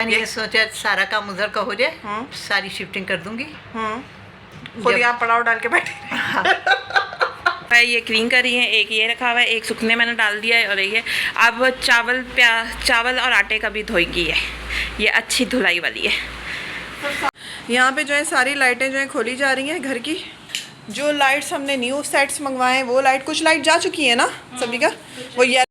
मैंने ये सोचा सारा काम उधर का हो जाए, सारी शिफ्टिंग कर दूंगी। खुद यहाँ पड़ाव डाल के बैठे। ये क्लीन करी है, एक ये रखा हुआ है, एक सूखने मैंने डाल दिया है, और ये अब चावल और आटे का भी धोई की है, ये अच्छी धुलाई वाली है। यहाँ पे जो है सारी लाइटें जो है खोली जा रही हैं घर की। जो लाइट्स हमने न्यू सेट्स मंगवाए हैं वो लाइट, कुछ लाइट जा चुकी है ना सभी का, वो ये।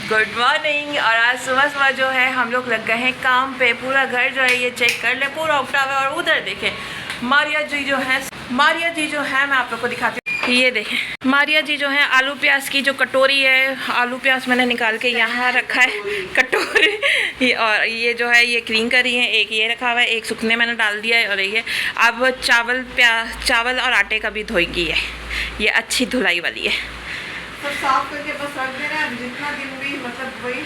Good morning. और आज सुबह सुबह जो है हम लोग लग गए हैं काम पे। पूरा घर जो है ये चेक कर ले, पूरा उठा हुआ है। और उधर देखें मारिया जी जो है मैं आप लोग को दिखाती हूँ। ये देखें मारिया जी जो है आलू प्याज की जो कटोरी है, आलू प्याज मैंने निकाल के यहाँ रखा है कटोरी। और ये जो है ये क्लीन करी है, एक ये रखा हुआ है, एक सूखने मैंने डाल दिया है, और ये अब चावल और आटे का भी धोई की है, ये अच्छी धुलाई वाली है। सब साफ करके बस रख देना है। जितना दिन भी मतलब वही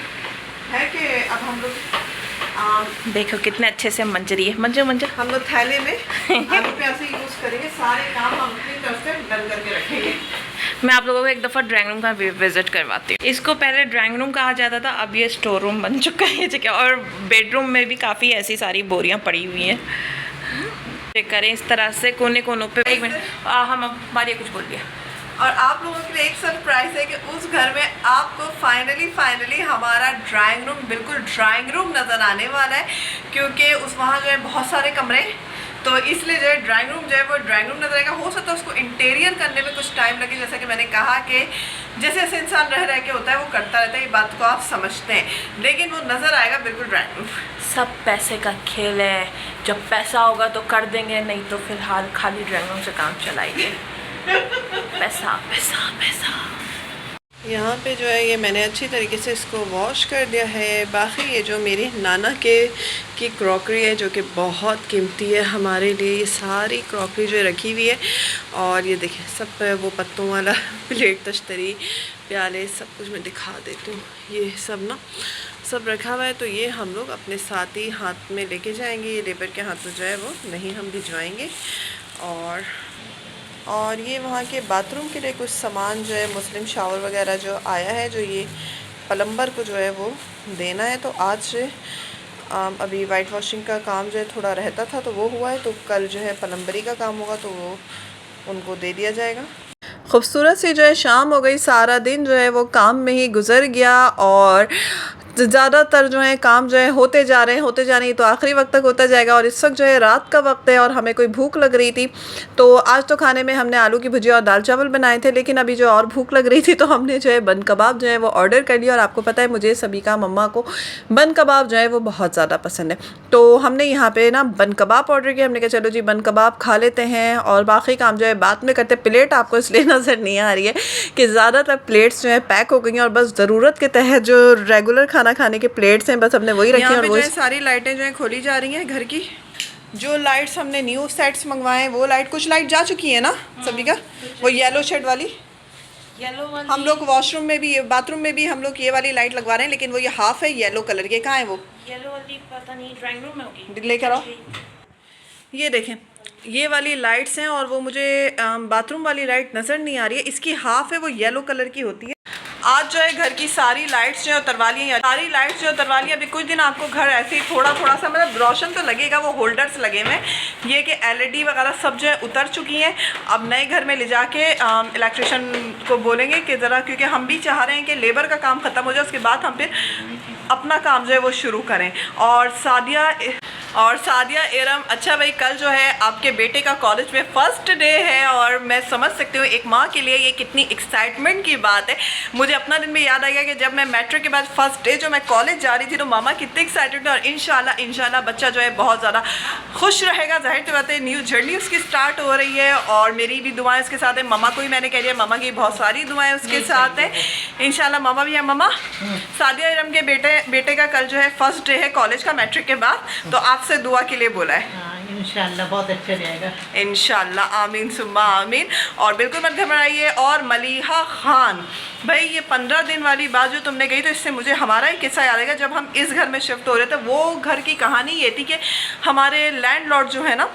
है कि अब हम लोग देखो कितने अच्छे से मंजरी है, मंजर हम लोग थैले में आलू प्याज यूज़ करेंगे। सारे काम हम अपनी तरफ से डन करके रखेंगे। मैं आप लोगों को एक दफ़ा ड्राइंग रूम का विजिट करवाती हूँ। इसको पहले ड्राइंग रूम कहा जाता था, अब ये स्टोर रूम बन चुका है ये जगह। और बेडरूम में भी काफ़ी ऐसी सारी बोरियाँ पड़ी हुई हैं। चेक करें इस तरह से कोने कोनों पे। एक मिनट, हम हमारी कुछ बोल दिया। और आप लोगों के लिए एक सरप्राइज़ है कि उस घर में आपको फाइनली हमारा ड्राइंग रूम बिल्कुल ड्राइंग रूम नज़र आने वाला है। क्योंकि वहाँ जो है बहुत सारे कमरे, तो इसलिए जो है ड्राइंग रूम जो है वो ड्राइंग रूम नज़र आएगा। हो सकता है उसको इंटीरियर करने में कुछ टाइम लगे, जैसा कि मैंने कहा कि जैसे जैसे इंसान रह के होता है वो करता रहता है, ये बात को आप समझते हैं, लेकिन वो नज़र आएगा बिल्कुल ड्राइंग रूम। सब पैसे का खेल है, जब पैसा होगा तो कर देंगे, नहीं तो फिलहाल खाली ड्राइंग रूम से काम चलाएंगे। पैसा पैसा पैसा। यहाँ पे जो है ये मैंने अच्छी तरीके से इसको वॉश कर दिया है। बाकी ये जो मेरी नाना की क्रॉकरी है जो कि बहुत कीमती है हमारे लिए, ये सारी क्रॉकरी जो रखी हुई है। और ये देखें सब वो पत्तों वाला प्लेट, तश्तरी, प्याले, सब कुछ मैं दिखा देती हूँ। ये सब ना सब रखा हुआ है, तो ये हम लोग अपने साथ ही हाथ में लेके जाएंगे। ये लेबर के हाथ में जो है वो नहीं हम भिजवाएंगे। और ये वहाँ के बाथरूम के लिए कुछ सामान जो है, मुस्लिम शावर वगैरह जो आया है, जो ये प्लम्बर को जो है वो देना है। तो आज अभी वाइट वॉशिंग का काम जो है थोड़ा रहता था तो वो हुआ है, तो कल जो है प्लम्बरी का काम होगा तो वो उनको दे दिया जाएगा। खूबसूरत सी जो है शाम हो गई, सारा दिन जो है वो काम में ही गुजर गया। और ज़्यादातर जो है काम जो है होते जा रहे हैं, तो आखिरी वक्त तक होता जाएगा। और इस वक्त जो है रात का वक्त है और हमें कोई भूख लग रही थी, तो आज तो खाने में हमने आलू की भुजिया और दाल चावल बनाए थे, लेकिन अभी जो और भूख लग रही थी तो हमने जो है बन कबाब जो है वो ऑर्डर कर लिया। और आपको पता है मुझे सभी का मम्मा को बन कबाब जो है वो बहुत ज़्यादा पसंद है, तो हमने यहाँ पे ना बन कबाब ऑर्डर किया। हमने कहा चलो जी बन कबाब खा लेते हैं और बाकी काम जो है बाद में करते। प्लेट आपको इसलिए नज़र नहीं आ रही है कि ज़्यादातर प्लेट्स जो है पैक हो गई हैं और बस ज़रूरत के तहत जो रेगुलर खाने के प्लेट्स हैं बस हमने वही रखी हैं। और वो सारी लाइटें जो है खोली जा रही हैं घर की। जो लाइट्स हमने न्यू सेट्स मंगवाए हैं वो लाइट, कुछ लाइट जा चुकी है ना सभी का, वो येलो शेड वाली। हम लोग वॉशरूम में भी, बाथरूम में भी हम लोग ये वाली लाइट लगवा रहे हैं, लेकिन वो ये हाफ है येलो कलर के। कहाँ है वो येलो वाली? पता नहीं, ड्राइंग रूम में होगी, लेकर आओ। ये देखें ये वाली लाइट्स हैं और वो मुझे बाथरूम वाली लाइट नज़र नहीं आ रही है। इसकी हाफ है वो येलो कलर की होती है। आज जो है घर की सारी लाइट्स जो है उतरवा ली हैं, अभी कुछ दिन आपको घर ऐसे ही थोड़ा सा मतलब रोशन तो लगेगा, वो होल्डर्स लगे हुए हैं। ये कि LED वगैरह सब जो है उतर चुकी हैं। अब नए घर में ले जाके इलेक्ट्रिशियन को बोलेंगे कि ज़रा, क्योंकि हम भी चाह रहे हैं कि लेबर का काम ख़त्म हो जाए, उसके बाद हम फिर अपना काम जो है वो शुरू करें। और सादिया इरम, अच्छा भाई कल जो है आपके बेटे का कॉलेज में फ़र्स्ट डे है और मैं समझ सकती हूँ एक माँ के लिए ये कितनी एक्साइटमेंट की बात है। मुझे अपना दिन भी याद आ गया कि जब मैं मैट्रिक के बाद फ़र्स्ट डे जो मैं कॉलेज जा रही थी तो मामा कितनी एक्साइटेड थी। और इंशाल्लाह बच्चा जो है बहुत ज़्यादा खुश रहेगा। जाहिर सी बात है न्यू जर्नी उसकी स्टार्ट हो रही है और मेरी भी दुआएं उसके साथ है। मामा को ही मैंने कह दिया, मामा की बहुत सारी दुआएं उसके साथ है। इंशाल्लाह मामा भी है। मामा सादिया इरम के बेटे का कल जो है फ़र्स्ट डे है कॉलेज का मैट्रिक के बाद, तो आपसे दुआ के लिए बोला है। इंशाल्लाह बहुत अच्छा रहेगा, इंशाल्लाह, आमीन सुम्मा आमीन। और बिल्कुल मत घबराइए। और मलिहा खान भाई, ये 15 दिन वाली बात जो तुमने कही, तो इससे मुझे हमारा ही किस्सा याद आएगा। जब हम इस घर में शिफ्ट हो रहे थे, वो घर की कहानी ये थी कि हमारे लैंडलॉर्ड जो है ना,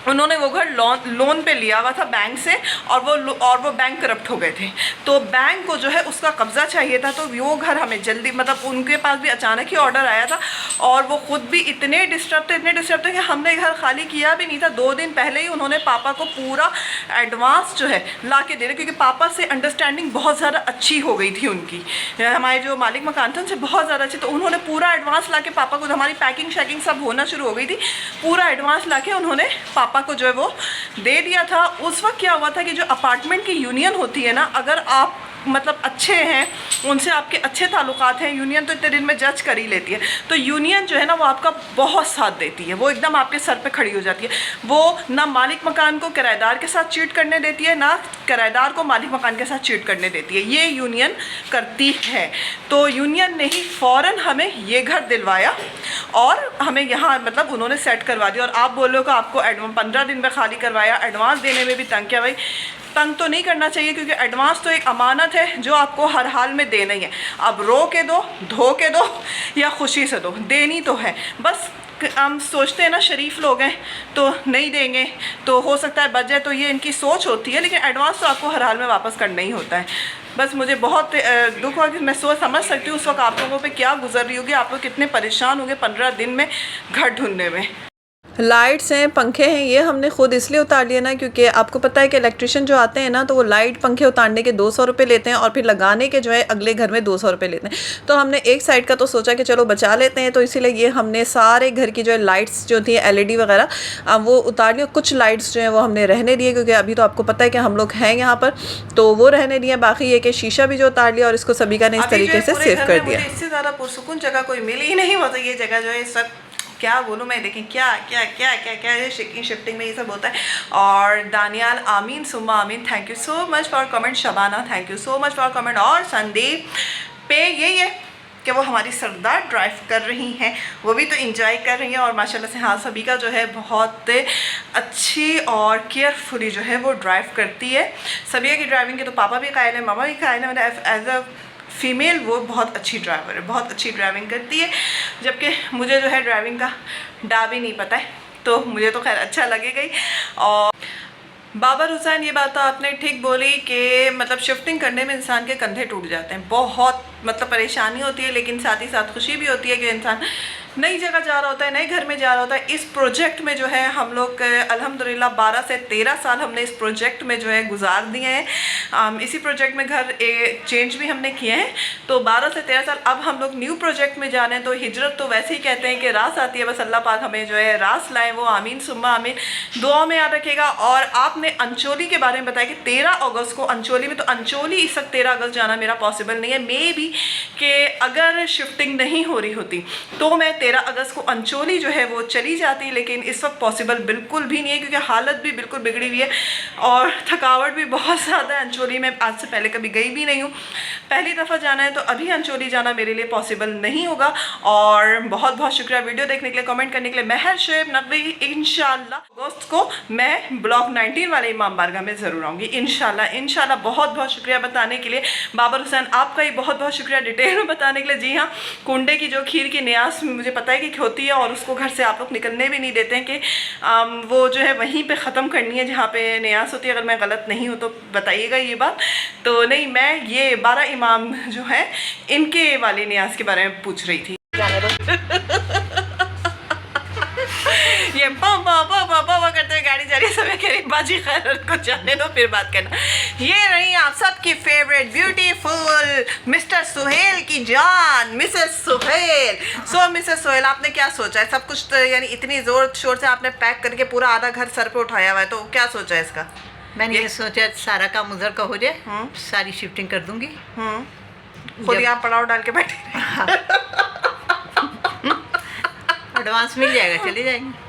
उन्होंने वो घर लोन पे लिया हुआ था बैंक से, और वो बैंक करप्ट हो गए थे, तो बैंक को जो है उसका कब्ज़ा चाहिए था। तो वो घर हमें जल्दी, मतलब उनके पास भी अचानक ही ऑर्डर आया था, और वो ख़ुद भी इतने डिस्टर्ब थे कि हमने घर खाली किया भी नहीं था। 2 दिन पहले ही उन्होंने पापा को पूरा एडवांस जो है ला के दे रहे, क्योंकि पापा से अंडरस्टैंडिंग बहुत ज़्यादा अच्छी हो गई थी उनकी, हमारे जो मालिक मकान थे उनसे बहुत ज़्यादा अच्छी। तो उन्होंने पूरा एडवांस ला के पापा को, हमारी पैकिंग शैकिंग सब होना शुरू हो गई थी, पूरा एडवांस ला के उन्होंने पापा को जो है वो दे दिया था। उस वक्त क्या हुआ था कि जो अपार्टमेंट की यूनियन होती है ना, अगर आप मतलब अच्छे हैं, उनसे आपके अच्छे ताल्लुकात हैं, यूनियन तो इतने दिन में जज कर ही लेती है, तो यूनियन जो है ना वो आपका बहुत साथ देती है, वो एकदम आपके सर पे खड़ी हो जाती है। वो ना मालिक मकान को किराएदार के साथ चीट करने देती है, ना किराएदार को मालिक मकान के साथ चीट करने देती है, ये यूनियन करती है। तो यूनियन ने ही फ़ौरन हमें ये घर दिलवाया और हमें यहाँ मतलब उन्होंने सेट करवा दिया। और आप बोलो कि आपको 15 दिन में खाली करवाया, एडवांस देने में भी तंग किया। भाई तंग तो नहीं करना चाहिए, क्योंकि एडवांस तो एक अमानत है जो आपको हर हाल में देना ही है। अब रो के दो, धो के दो या खुशी से दो, देनी तो है। बस हम सोचते हैं ना शरीफ लोग हैं तो नहीं देंगे, तो हो सकता है बच जाए, तो ये इनकी सोच होती है, लेकिन एडवांस तो आपको हर हाल में वापस करना ही होता है। बस मुझे बहुत दुख हुआ कि मैं समझ सकती हूँ उस वक्त आप लोगों पे क्या गुजर रही होगी, आप लोग कितने परेशान होंगे 15 दिन में घर ढूंढने में। लाइट्स हैं, पंखे हैं, ये हमने ख़ुद इसलिए उतार लिया ना, क्योंकि आपको पता है कि इलेक्ट्रिशियन जो आते हैं ना, तो वो लाइट पंखे उतारने के 200 रुपये लेते हैं और फिर लगाने के जो है अगले घर में 200 रुपये लेते हैं। तो हमने एक साइड का तो सोचा कि चलो बचा लेते हैं, तो इसीलिए ये हमने सारे घर की जो है लाइट्स जो थी LED वगैरह वो उतार ली। कुछ लाइट्स जो हैं वो हमने रहने दिए, क्योंकि अभी तो आपको पता है कि हम लोग हैं यहाँ पर, तो वो रहने दिए। बाकी ये कि शीशा भी जो उतार लिया और इसको सभी का ने इस तरीके से सेव कर दिया। इससे ज़्यादा पुरसुकून जगह कोई मिली ही नहीं होता, ये जगह जो है सब क्या बोलूँ मैं, देखें क्या क्या क्या क्या क्या है, शिफ्टिंग में ये सब होता है। और दानियाल आमीन सुम्मा आमीन, thank you so much for comment. Shabana thank you so much for comment. और संदीप पे यही है कि वो हमारी सरदार ड्राइव कर रही हैं, वो भी तो इंजॉय कर रही हैं, और माशाल्लाह से हाँ सभी का जो है बहुत अच्छी और केयरफुली जो है वो ड्राइव करती है। सभी की ड्राइविंग के तो पापा भी कायल है, मामा भी कायल है, मतलब एज अ फ़ीमेल वो बहुत अच्छी ड्राइवर है, बहुत अच्छी ड्राइविंग करती है। जबकि मुझे जो है ड्राइविंग का डा भी नहीं पता है, तो मुझे तो खैर अच्छा लगेगा ही। और बाबर हुसैन, ये बात तो आपने ठीक बोली कि मतलब शिफ्टिंग करने में इंसान के कंधे टूट जाते हैं, बहुत मतलब परेशानी होती है, लेकिन साथ ही साथ खुशी भी होती है कि इंसान नई जगह जा रहा होता है, नए घर में जा रहा होता है। इस प्रोजेक्ट में जो है हम लोग अल्हम्दुलिल्लाह 12 से 13 साल हमने इस प्रोजेक्ट में जो है गुजार दिए हैं। इसी प्रोजेक्ट में घर चेंज भी हमने किए हैं, तो 12 से 13 साल अब हम लोग न्यू प्रोजेक्ट में जा रहे हैं। तो हिजरत तो वैसे ही कहते हैं कि रास आती है, बस अल्लाह पाक हमें जो है रास लाए, वो आमीन सुम्मा आमीन, दुआ में याद रखेगा। और आपने अंचोली के बारे में बताया कि 13 अगस्त को अंचोली में, तो अंचोली इस वक्त 13 अगस्त जाना मेरा पॉसिबल नहीं है। मे भी कि अगर शिफ्टिंग नहीं हो रही होती तो मैं 13 अगस्त को अंचोली जो है वो चली जाती, लेकिन इस वक्त पॉसिबल बिल्कुल भी नहीं है, क्योंकि हालत भी बिल्कुल बिगड़ी हुई है और थकावट भी बहुत ज़्यादा है। अंचोली में आज से पहले कभी गई भी नहीं हूँ, पहली दफ़ा जाना है, तो अभी अंचोली जाना मेरे लिए पॉसिबल नहीं होगा। और बहुत बहुत शुक्रिया वीडियो देखने के लिए, कमेंट करने के लिए। महर शेब नकवी, इंशाल्लाह अगस्त को मैं ब्लॉक 19 वाले इमाम बारगाह में ज़रूर आऊँगी इंशाल्लाह। इंशाल्लाह बहुत बहुत शुक्रिया बताने के लिए। बाबर हुसैन आपका ही बहुत बहुत शुक्रिया डिटेल में बताने के लिए। जी हाँ, कुंडे की जो खीर की न्यास मुझे पता है कि होती है, और उसको घर से आप लोग निकलने भी नहीं देते हैं कि वो जो है वहीं पे ख़त्म करनी है जहाँ पे न्यास होती है। अगर मैं गलत नहीं हूँ तो बताइएगा ये बात। तो नहीं, मैं ये 12 इमाम जो है इनके वाले न्यास के बारे में पूछ रही थी। जाने दो। ये बाबा करते हुए गाड़ी जा रही है, सब कह रही बाजी खैर को जाने दो फिर बात करना। ये रही आप सबकी फेवरेट ब्यूटीफुल मिस्टर सुहेल की जान, मिसेस सुहेल। सो मिसेस सुहेल, आपने क्या सोचा है? सब कुछ तो यानी इतनी जोर शोर से आपने पैक करके पूरा आधा घर सर पे उठाया हुआ है, तो क्या सोचा है इसका? मैंने ये सोचा सारा काम उधर का हो जाए, सारी शिफ्टिंग कर दूंगी, खुद यहाँ पड़ाव डाल के बैठे। हाँ। एडवांस मिल जाएगा, चले जाएंगे।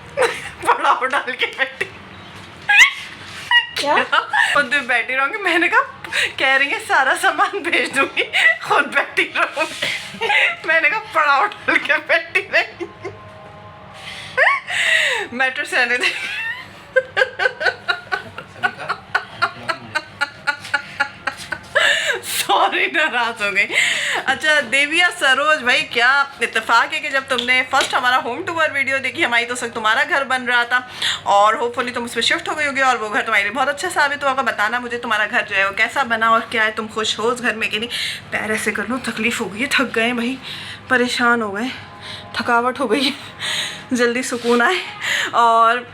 पड़ाव डाल के बैठी क्या? खुद बैठी रहूंगी। मैंने कहा कह रही है सारा सामान भेज दूंगी, खुद बैठी रहूंगी। मैंने कहा पड़ाव डाल के बैठी रही। मेट्रो से आने दे। सॉरी, नाराज हो गई। अच्छा देविया सरोज भाई, क्या इत्तेफाक है कि जब तुमने फर्स्ट हमारा होम टूर वीडियो देखी हमारी, तो सब तुम्हारा घर बन रहा था और होपफुली तुम उस पर शिफ्ट हो गई होगी और वो घर तुम्हारे लिए बहुत अच्छा साबित होगा। बताना मुझे तुम्हारा घर जो है वो कैसा बना और क्या है, तुम खुश हो उस घर में कि नहीं। पैर ऐसे कर लो, तकलीफ़ हो गई है, थक गए भाई, परेशान हो गए, थकावट हो गई, जल्दी सुकून आए। और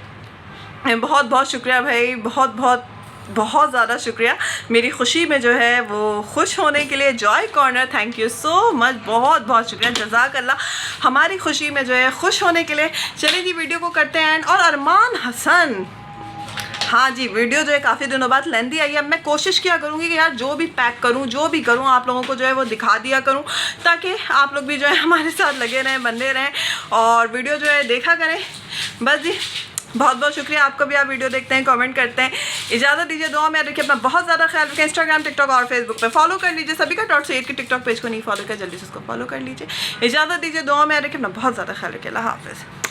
बहुत बहुत शुक्रिया भाई, बहुत बहुत बहुत ज़्यादा शुक्रिया मेरी खुशी में जो है वो खुश होने के लिए। Joy corner, thank you so much, बहुत बहुत शुक्रिया, जज़ाकल्लाह हमारी खुशी में जो है खुश होने के लिए। चलिए जी वीडियो को करते हैं। और अरमान हसन, हाँ जी वीडियो जो है काफ़ी दिनों बाद लेंदी आई है। अब मैं कोशिश किया करूँगी कि यार जो भी पैक करूँ, जो भी करूँ, आप लोगों को जो है वो दिखा दिया करूँ, ताकि आप लोग भी जो है हमारे साथ लगे रहें, बने रहें और वीडियो जो है देखा करें। बस जी बहुत बहुत शुक्रिया आपको भी, आप वीडियो देखते हैं, कमेंट करते हैं। इजाज़त दीजिए, दुआ में रखिए अपना बहुत ज़्यादा ख्याल रखें। इंस्टाग्राम, टिकटॉक और फेसबुक पे फॉलो कर लीजिए सभी का। .8 के टिकटॉक पेज को नहीं फॉलो किया, जल्दी से उसको फॉलो कर लीजिए। इजाज़त दीजिए, दुआ में रखिए अपना बहुत ज़्यादा ख्याल रखिए। अल्लाह हाफ़िज़।